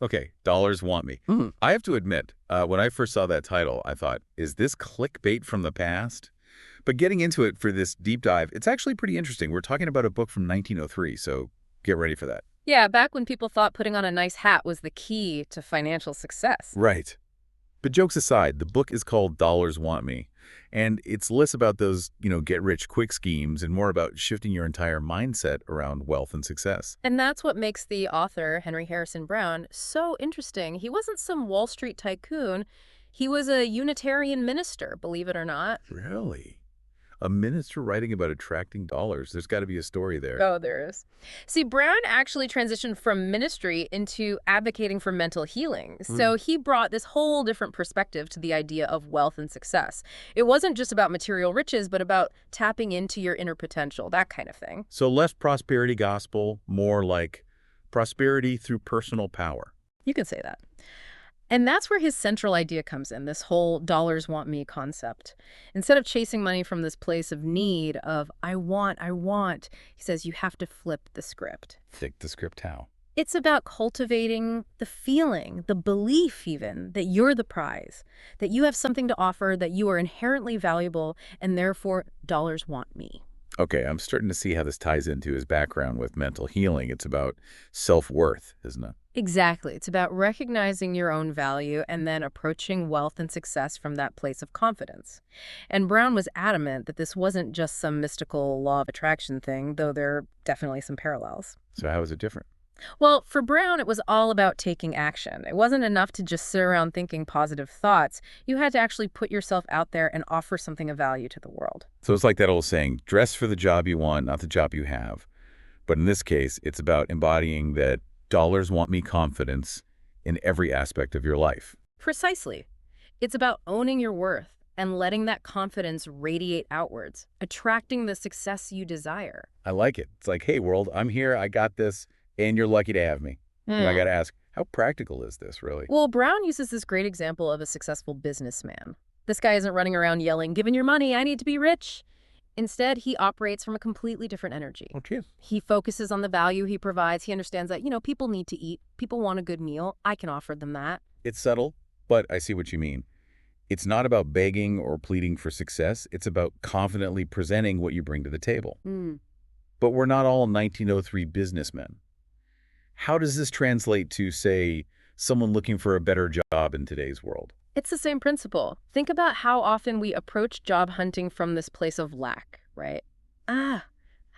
Okay, Dollars Want Me. Mhm. I have to admit, when I first saw that title, I thought, is this clickbait from the past? But getting into it for this deep dive, it's actually pretty interesting. We're talking about a book from 1903, so get ready for that. Yeah, back when people thought putting on a nice hat was the key to financial success. Right. But jokes aside, the book is called Dollars Want Me, and it's less about those, get-rich-quick schemes and more about shifting your entire mindset around wealth and success. And that's what makes the author, Henry Harrison Brown, so interesting. He wasn't some Wall Street tycoon. He was a Unitarian minister, believe it or not. Really? A minister writing about attracting dollars. There's got to be a story there. Oh, there is. See, Brown actually transitioned from ministry into advocating for mental healing. Hmm. So he brought this whole different perspective to the idea of wealth and success. It wasn't just about material riches, but about tapping into your inner potential, that kind of thing. So less prosperity gospel, more like prosperity through personal power. You can say that. And that's where his central idea comes in, this whole dollars want me concept. Instead of chasing money from this place of need, of I want, he says you have to flip the script. Thick the script how? It's about cultivating the feeling, the belief even, that you're the prize, that you have something to offer, that you are inherently valuable, and therefore dollars want me. Okay, I'm starting to see how this ties into his background with mental healing. It's about self-worth, isn't it? Exactly. It's about recognizing your own value and then approaching wealth and success from that place of confidence. And Brown was adamant that this wasn't just some mystical law of attraction thing, though there are definitely some parallels. So how is it different? Well, for Brown, it was all about taking action. It wasn't enough to just sit around thinking positive thoughts. You had to actually put yourself out there and offer something of value to the world. So it's like that old saying, dress for the job you want, not the job you have. But in this case, it's about embodying that dollars want me confidence in every aspect of your life. Precisely. It's about owning your worth and letting that confidence radiate outwards, attracting the success you desire. I like it. It's like, hey, world, I'm here. I got this. And you're lucky to have me. I got to ask, how practical is this, really? Well, Brown uses this great example of a successful businessman. This guy isn't running around yelling, "Give me your money, I need to be rich." Instead, he operates from a completely different energy. Okay. He focuses on the value he provides. He understands that, people need to eat. People want a good meal. I can offer them that. It's subtle, but I see what you mean. It's not about begging or pleading for success. It's about confidently presenting what you bring to the table. Mm. But we're not all 1903 businessmen. How does this translate to, say, someone looking for a better job in today's world? It's the same principle. Think about how often we approach job hunting from this place of lack, right? Ah,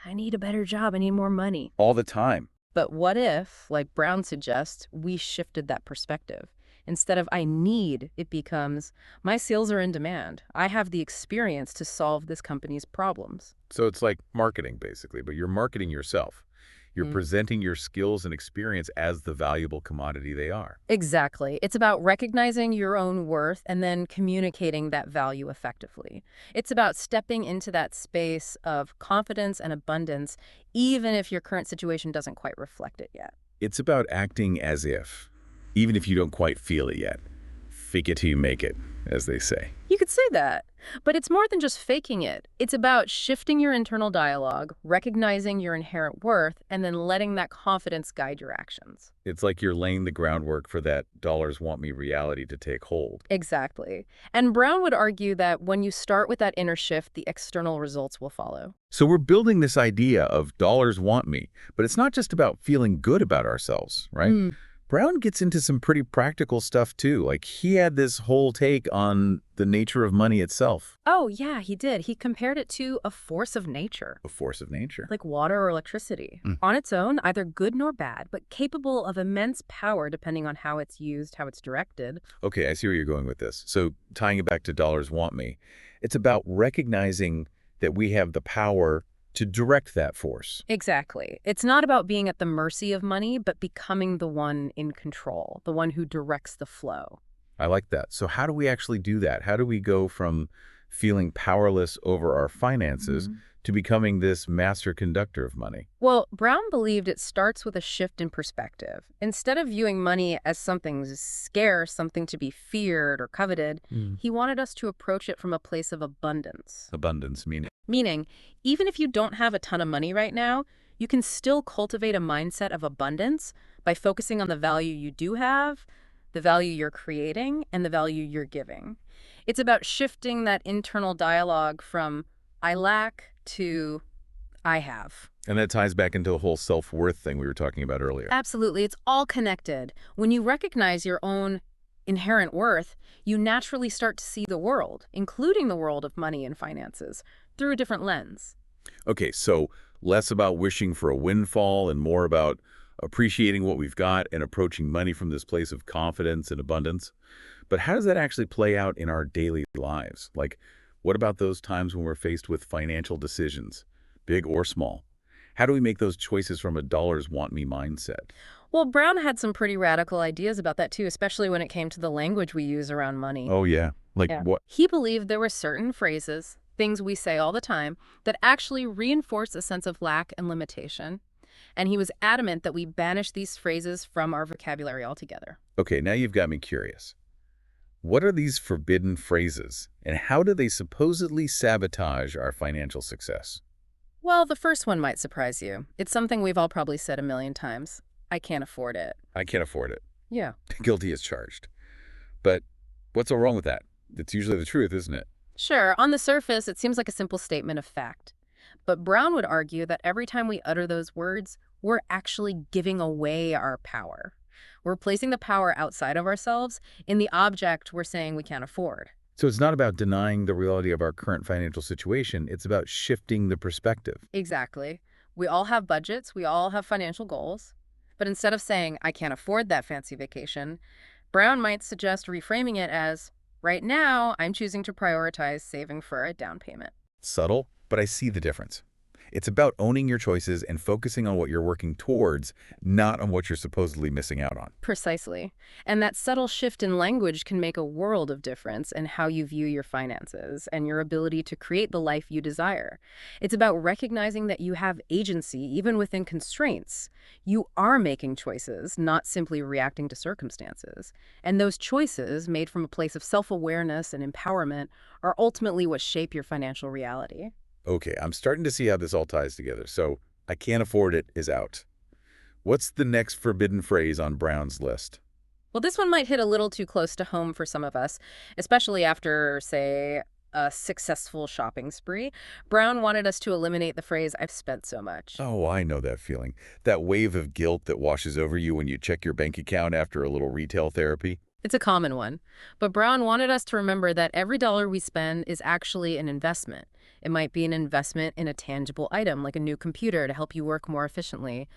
I need a better job. I need more money. All the time. But what if, like Brown suggests, we shifted that perspective? Instead of I need, it becomes my skills are in demand. I have the experience to solve this company's problems. So it's like marketing, basically, but you're marketing yourself. You're Mm. presenting your skills and experience as the valuable commodity they are. Exactly. It's about recognizing your own worth and then communicating that value effectively. It's about stepping into that space of confidence and abundance, even if your current situation doesn't quite reflect it yet. It's about acting as if, even if you don't quite feel it yet. Fake it till you make it, as they say. You could say that, but it's more than just faking it. It's about shifting your internal dialogue, recognizing your inherent worth, and then letting that confidence guide your actions. It's like you're laying the groundwork for that dollars want me reality to take hold. Exactly. And Brown would argue that when you start with that inner shift, the external results will follow. So we're building this idea of dollars want me, but it's not just about feeling good about ourselves, right? Mm. Brown gets into some pretty practical stuff too. Like he had this whole take on the nature of money itself. Oh, yeah, he did. He compared it to a force of nature, A force of nature. like water or electricity. Mm. On its own, either good nor bad, but capable of immense power depending on how it's used, how it's directed. Okay, I see where you're going with this. So tying it back to dollars want me, it's about recognizing that we have the power to direct that force. Exactly. It's not about being at the mercy of money, but becoming the one in control, the one who directs the flow. I like that. So how do we actually do that? How do we go from feeling powerless over our finances to becoming this master conductor of money? Well, Brown believed it starts with a shift in perspective. Instead of viewing money as something scarce, something to be feared or coveted, he wanted us to approach it from a place of abundance. Abundance meaning. Meaning, even if you don't have a ton of money right now, you can still cultivate a mindset of abundance by focusing on the value you do have, the value you're creating, and the value you're giving. It's about shifting that internal dialogue from I lack to I have. And that ties back into the whole self-worth thing we were talking about earlier. Absolutely. It's all connected. When you recognize your own inherent worth, you naturally start to see the world, including the world of money and finances, through a different lens. Okay, so less about wishing for a windfall and more about appreciating what we've got and approaching money from this place of confidence and abundance. But how does that actually play out in our daily lives? Like, what about those times when we're faced with financial decisions, big or small? How do we make those choices from a dollars want me mindset? Well, Brown had some pretty radical ideas about that too, especially when it came to the language we use around money. Oh, yeah. Like Yeah. what? He believed there were certain phrases, things we say all the time, that actually reinforce a sense of lack and limitation. And he was adamant that we banish these phrases from our vocabulary altogether. Okay, now you've got me curious. What are these forbidden phrases, and how do they supposedly sabotage our financial success? Well, the first one might surprise you. It's something we've all probably said a million times. I can't afford it. I can't afford it. Yeah. Guilty as charged. But what's so wrong with that? It's usually the truth, isn't it? Sure, on the surface, it seems like a simple statement of fact. But Brown would argue that every time we utter those words, we're actually giving away our power. We're placing the power outside of ourselves in the object we're saying we can't afford. So it's not about denying the reality of our current financial situation. It's about shifting the perspective. Exactly. We all have budgets, we all have financial goals. But instead of saying, I can't afford that fancy vacation, Brown might suggest reframing it as, right now, I'm choosing to prioritize saving for a down payment. Subtle, but I see the difference. It's about owning your choices and focusing on what you're working towards, not on what you're supposedly missing out on. Precisely. And that subtle shift in language can make a world of difference in how you view your finances and your ability to create the life you desire. It's about recognizing that you have agency even within constraints. You are making choices, not simply reacting to circumstances. And those choices, made from a place of self-awareness and empowerment, are ultimately what shape your financial reality. Okay, I'm starting to see how this all ties together. So, I can't afford it is out. What's the next forbidden phrase on Brown's list? Well, this one might hit a little too close to home for some of us, especially after, say, a successful shopping spree. Brown wanted us to eliminate the phrase, I've spent so much. Oh, I know that feeling. That wave of guilt that washes over you when you check your bank account after a little retail therapy. It's a common one. But Brown wanted us to remember that every dollar we spend is actually an investment. It might be an investment in a tangible item, like a new computer to help you work more efficiently.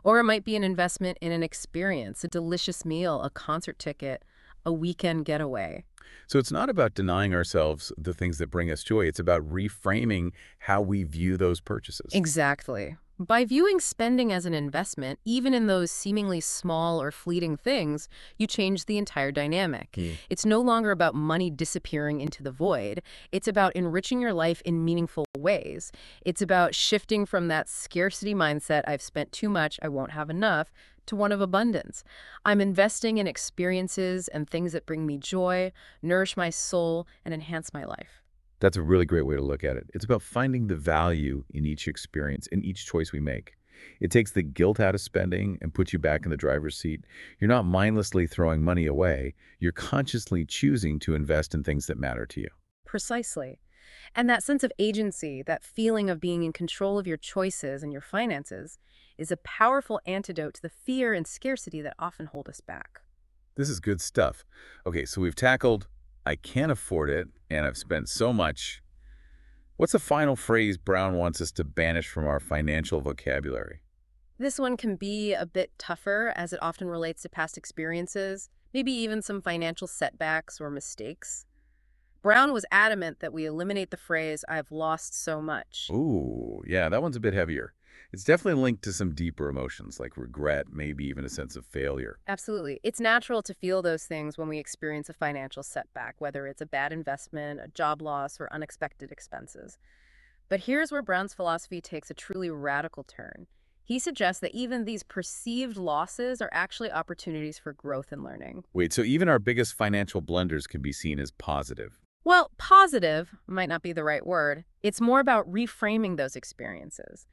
Or it might be an investment in an experience, a delicious meal, a concert ticket, a weekend getaway. So it's not about denying ourselves the things that bring us joy. It's about reframing how we view those purchases. Exactly. By viewing spending as an investment, even in those seemingly small or fleeting things, you change the entire dynamic. It's no longer about money disappearing into the void. It's about enriching your life in meaningful ways. It's about shifting from that scarcity mindset, I've spent too much, I won't have enough, to one of abundance. I'm investing in experiences and things that bring me joy, nourish my soul, and enhance my life. That's a really great way to look at it. It's about finding the value in each experience, in each choice we make. It takes the guilt out of spending and puts you back in the driver's seat. You're not mindlessly throwing money away. You're consciously choosing to invest in things that matter to you. Precisely. And that sense of agency, that feeling of being in control of your choices and your finances, is a powerful antidote to the fear and scarcity that often hold us back. This is good stuff. Okay, so we've tackled I can't afford it, and I've spent so much. What's the final phrase Brown wants us to banish from our financial vocabulary? This one can be a bit tougher as it often relates to past experiences, maybe even some financial setbacks or mistakes. Brown was adamant that we eliminate the phrase, I've lost so much. Ooh, yeah, that one's a bit heavier. It's definitely linked to some deeper emotions like regret, maybe even a sense of failure. Absolutely. It's natural to feel those things when we experience a financial setback, whether it's a bad investment, a job loss, or unexpected expenses. But here's where Brown's philosophy takes a truly radical turn. He suggests that even these perceived losses are actually opportunities for growth and learning. Wait, so even our biggest financial blunders can be seen as positive. Well, positive might not be the right word. It's more about reframing those experiences.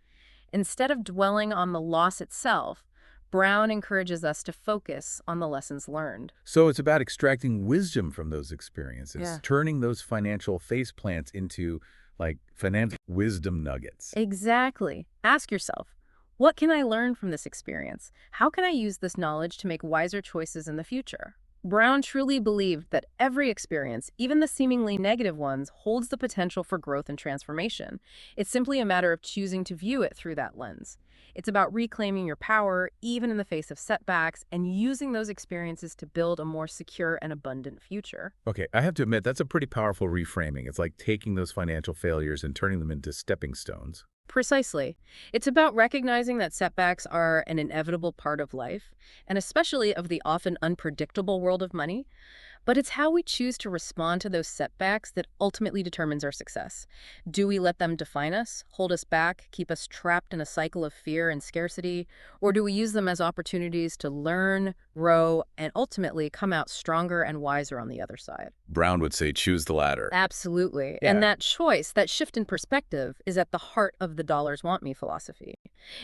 Instead of dwelling on the loss itself, Brown encourages us to focus on the lessons learned. So it's about extracting wisdom from those experiences, Yeah. turning those financial faceplants into like financial wisdom nuggets. Exactly. Ask yourself, what can I learn from this experience? How can I use this knowledge to make wiser choices in the future? Brown truly believed that every experience, even the seemingly negative ones, holds the potential for growth and transformation. It's simply a matter of choosing to view it through that lens. It's about reclaiming your power, even in the face of setbacks, and using those experiences to build a more secure and abundant future. Okay, I have to admit, that's a pretty powerful reframing. It's like taking those financial failures and turning them into stepping stones. Precisely. It's about recognizing that setbacks are an inevitable part of life, and especially of the often unpredictable world of money. But it's how we choose to respond to those setbacks that ultimately determines our success. Do we let them define us, hold us back, keep us trapped in a cycle of fear and scarcity? Or do we use them as opportunities to learn, grow, and ultimately come out stronger and wiser on the other side? Brown would say choose the latter. Absolutely. And Yeah. that choice, that shift in perspective, is at the heart of the dollars want me philosophy.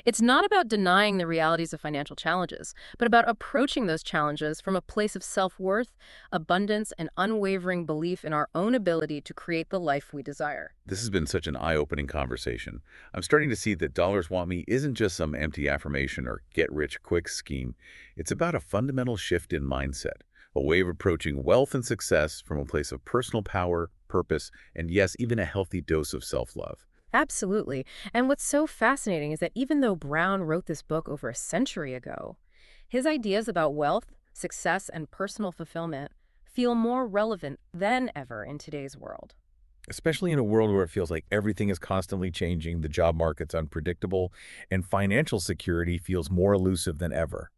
It's not about denying the realities of financial challenges, but about approaching those challenges from a place of self-worth, abundance, and unwavering belief in our own ability to create the life we desire. This has been such an eye-opening conversation. I'm starting to see that dollars want me isn't just some empty affirmation or get-rich-quick scheme. It's about a fundamental shift in mindset, a way of approaching wealth and success from a place of personal power, purpose, and yes, even a healthy dose of self-love. Absolutely. And what's so fascinating is that even though Brown wrote this book over a century ago, his ideas about wealth, success, and personal fulfillment feel more relevant than ever in today's world. Especially in a world where it feels like everything is constantly changing, the job market's unpredictable, and financial security feels more elusive than ever.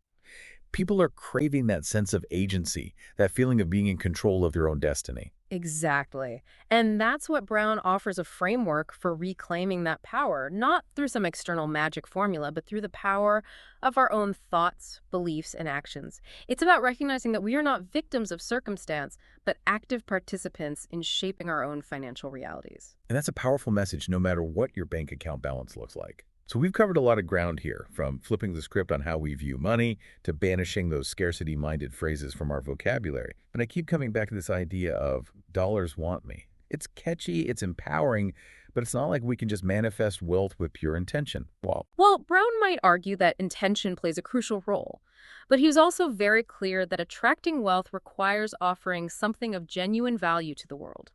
People are craving that sense of agency, that feeling of being in control of their own destiny. Exactly. And that's what Brown offers, a framework for reclaiming that power, not through some external magic formula, but through the power of our own thoughts, beliefs, and actions. It's about recognizing that we are not victims of circumstance, but active participants in shaping our own financial realities. And that's a powerful message no matter what your bank account balance looks like. So we've covered a lot of ground here, from flipping the script on how we view money to banishing those scarcity-minded phrases from our vocabulary. But I keep coming back to this idea of dollars want me. It's catchy, it's empowering, but it's not like we can just manifest wealth with pure intention. Well, Well, Brown might argue that intention plays a crucial role, but he was also very clear that attracting wealth requires offering something of genuine value to the world.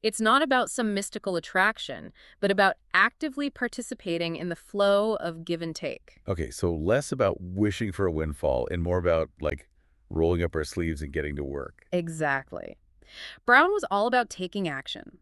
It's not about some mystical attraction, but about actively participating in the flow of give and take. okay, so less about wishing for a windfall and more about, like, rolling up our sleeves and getting to work. Exactly. Brown was all about taking action,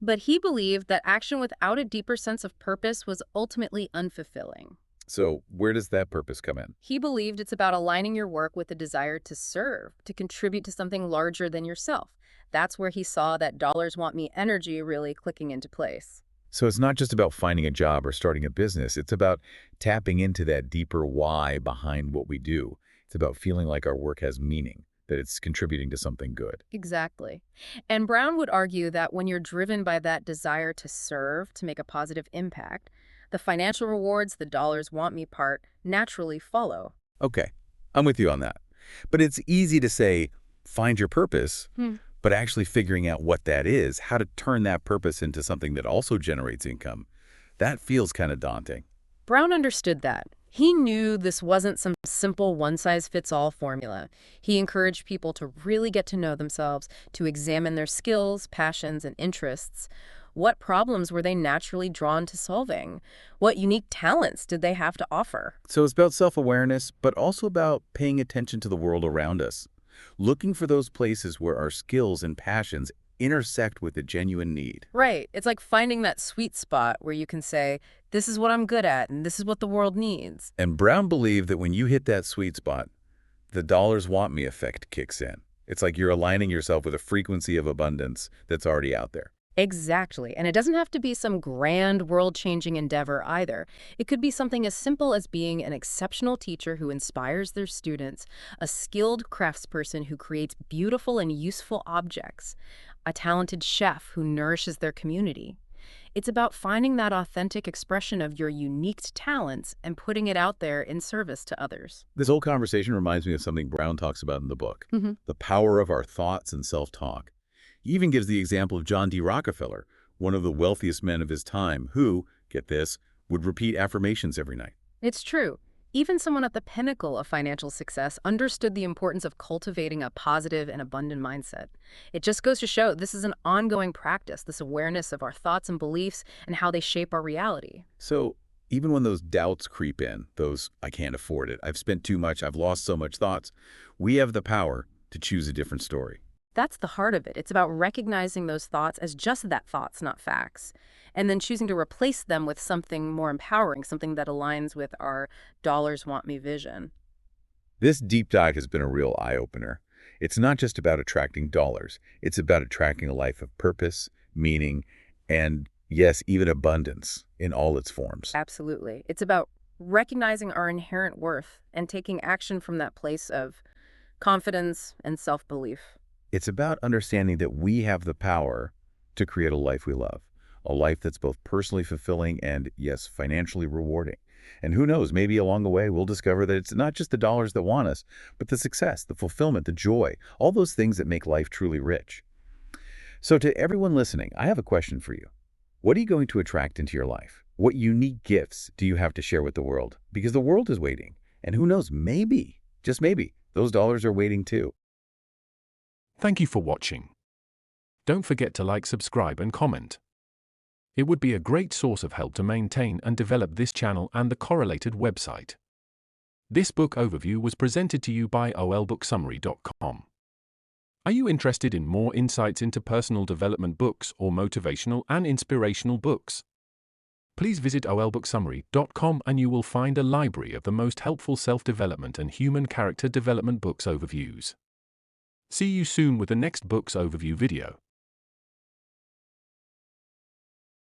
but he believed that action without a deeper sense of purpose was ultimately unfulfilling. So where does that purpose come in? He believed it's about aligning your work with a desire to serve, to contribute to something larger than yourself. That's where he saw that dollars want me energy really clicking into place. So it's not just about finding a job or starting a business. It's about tapping into that deeper why behind what we do. It's about feeling like our work has meaning, that it's contributing to something good. Exactly. And Brown would argue that when you're driven by that desire to serve, to make a positive impact, the financial rewards, the dollars want me part, naturally follow. Okay, I'm with you on that. But it's easy to say, find your purpose, Hmm. but actually figuring out what that is, how to turn that purpose into something that also generates income, that feels kind of daunting. Brown understood that. He knew this wasn't some simple one-size-fits-all formula. He encouraged people to really get to know themselves, to examine their skills, passions, and interests. What problems were they naturally drawn to solving? What unique talents did they have to offer? So it's about self-awareness, but also about paying attention to the world around us, looking for those places where our skills and passions intersect with a genuine need. Right. It's like finding that sweet spot where you can say, this is what I'm good at, and this is what the world needs. And Brown believed that when you hit that sweet spot, the dollars want me effect kicks in. It's like you're aligning yourself with a frequency of abundance that's already out there. Exactly. And it doesn't have to be some grand world-changing endeavor either. It could be something as simple as being an exceptional teacher who inspires their students, a skilled craftsperson who creates beautiful and useful objects, a talented chef who nourishes their community. It's about finding that authentic expression of your unique talents and putting it out there in service to others. This whole conversation reminds me of something Brown talks about in the book, Hmm. the power of our thoughts and self-talk. He even gives the example of John D. Rockefeller, one of the wealthiest men of his time, who, get this, would repeat affirmations every night. It's true. Even someone at the pinnacle of financial success understood the importance of cultivating a positive and abundant mindset. It just goes to show this is an ongoing practice, this awareness of our thoughts and beliefs and how they shape our reality. So even when those doubts creep in, those "I can't afford it, I've spent too much, I've lost so much" thoughts, we have the power to choose a different story. That's the heart of it. It's about recognizing those thoughts as just that thoughts, not facts, and then choosing to replace them with something more empowering, something that aligns with our dollars want me vision. This deep dive has been a real eye-opener. It's not just about attracting dollars. It's about attracting a life of purpose, meaning, and yes, even abundance in all its forms. Absolutely. It's about recognizing our inherent worth and taking action from that place of confidence and self-belief. It's about understanding that we have the power to create a life we love, a life that's both personally fulfilling and, yes, financially rewarding. And who knows, maybe along the way we'll discover that it's not just the dollars that want us, but the success, the fulfillment, the joy, all those things that make life truly rich. So to everyone listening, I have a question for you. What are you going to attract into your life? What unique gifts do you have to share with the world? Because the world is waiting. And who knows, maybe, just maybe, those dollars are waiting too. Thank you for watching. Don't forget to like, subscribe, and comment. It would be a great source of help to maintain and develop this channel and the correlated website. This book overview was presented to you by olbooksummary.com. Are you interested in more insights into personal development books or motivational and inspirational books? Please visit olbooksummary.com and you will find a library of the most helpful self-development and human character development books overviews. See you soon with the next books overview video.